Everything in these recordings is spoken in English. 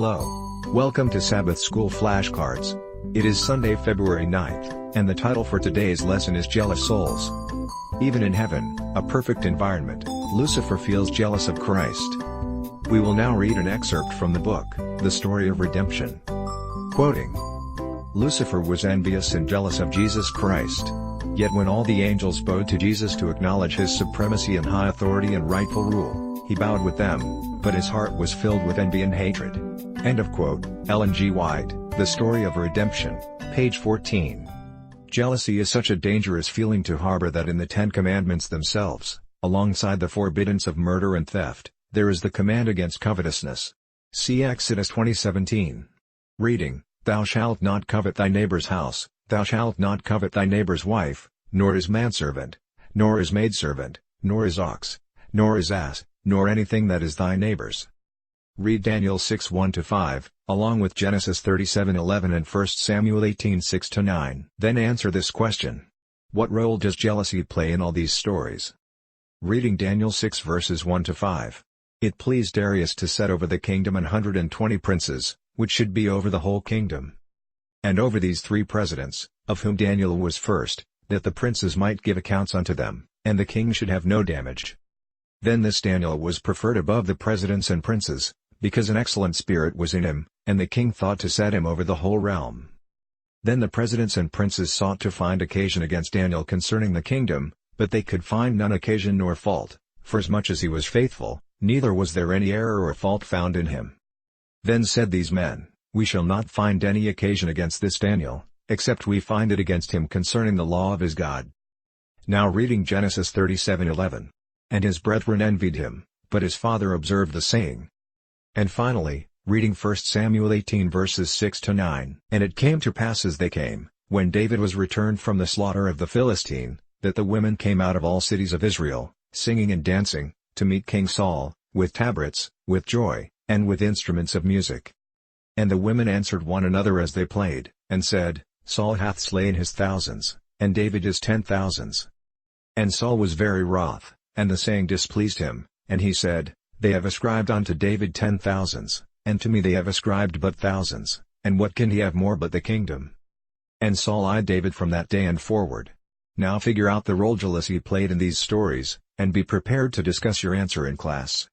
Hello. Welcome to Sabbath School Flashcards. It is Sunday, February 9th, and the title for today's lesson is Jealous Souls. Even in heaven, a perfect environment, Lucifer feels jealous of Christ. We will now read an excerpt from the book, The Story of Redemption. Quoting: Lucifer was envious and jealous of Jesus Christ. Yet when all the angels bowed to Jesus to acknowledge his supremacy and high authority and rightful rule, he bowed with them, but his heart was filled with envy and hatred. End of quote. Ellen G. White, The Story of Redemption, page 14. Jealousy is such a dangerous feeling to harbor that in the Ten Commandments themselves, alongside the forbiddance of murder and theft, there is the command against covetousness. See Exodus 20:17. Reading: Thou shalt not covet thy neighbor's house, thou shalt not covet thy neighbor's wife, nor his manservant, nor his maidservant, nor his ox, nor his ass, nor anything that is thy neighbor's. Read Daniel 6:1-5, along with Genesis 37:11 and 1 Samuel 18:6-9. Then answer this question: what role does jealousy play in all these stories? Reading Daniel 6 verses 1-5. It pleased Darius to set over the kingdom 120 princes, which should be over the whole kingdom. And over these 3 presidents, of whom Daniel was first, that the princes might give accounts unto them, and the king should have no damage. Then this Daniel was preferred above the presidents and princes, because an excellent spirit was in him, and the king thought to set him over the whole realm. Then the presidents and princes sought to find occasion against Daniel concerning the kingdom, but they could find none occasion nor fault, for as much as he was faithful, neither was there any error or fault found in him. Then said these men, We shall not find any occasion against this Daniel, except we find it against him concerning the law of his God. Now reading Genesis 37:11. And his brethren envied him, but his father observed the saying. And finally, reading 1 Samuel 18 verses 6-9. And it came to pass as they came, when David was returned from the slaughter of the Philistine, that the women came out of all cities of Israel, singing and dancing, to meet King Saul, with tabrets, with joy, and with instruments of music. And the women answered one another as they played, and said, Saul hath slain his thousands, and David his 10,000s. And Saul was very wroth, and the saying displeased him, and he said, They have ascribed unto David 10,000s, and to me they have ascribed but thousands, and what can he have more but the kingdom? And Saul eyed David from that day and forward. Now figure out the role jealousy played in these stories, and be prepared to discuss your answer in class.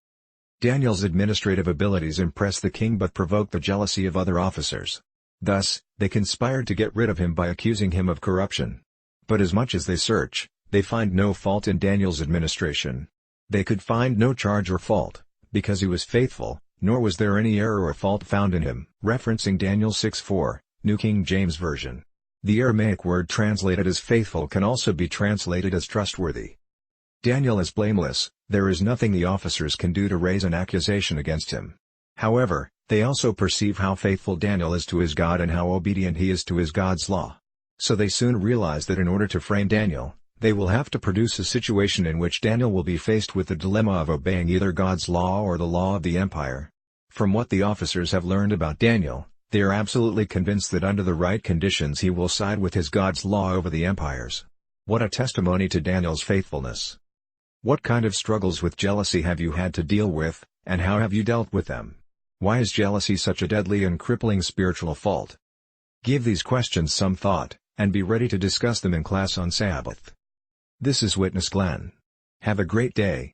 Daniel's administrative abilities impressed the king but provoked the jealousy of other officers. Thus, they conspired to get rid of him by accusing him of corruption. But as much as they search, they find no fault in Daniel's administration. They could find no charge or fault, because he was faithful, nor was there any error or fault found in him. Referencing Daniel 6:4, New King James Version. The Aramaic word translated as faithful can also be translated as trustworthy. Daniel is blameless, there is nothing the officers can do to raise an accusation against him. However, they also perceive how faithful Daniel is to his God and how obedient he is to his God's law. So they soon realize that in order to frame Daniel, they will have to produce a situation in which Daniel will be faced with the dilemma of obeying either God's law or the law of the empire. From what the officers have learned about Daniel, they are absolutely convinced that under the right conditions he will side with his God's law over the empire's. What a testimony to Daniel's faithfulness! What kind of struggles with jealousy have you had to deal with, and how have you dealt with them? Why is jealousy such a deadly and crippling spiritual fault? Give these questions some thought, and be ready to discuss them in class on Sabbath. This is Witness Glenn. Have a great day.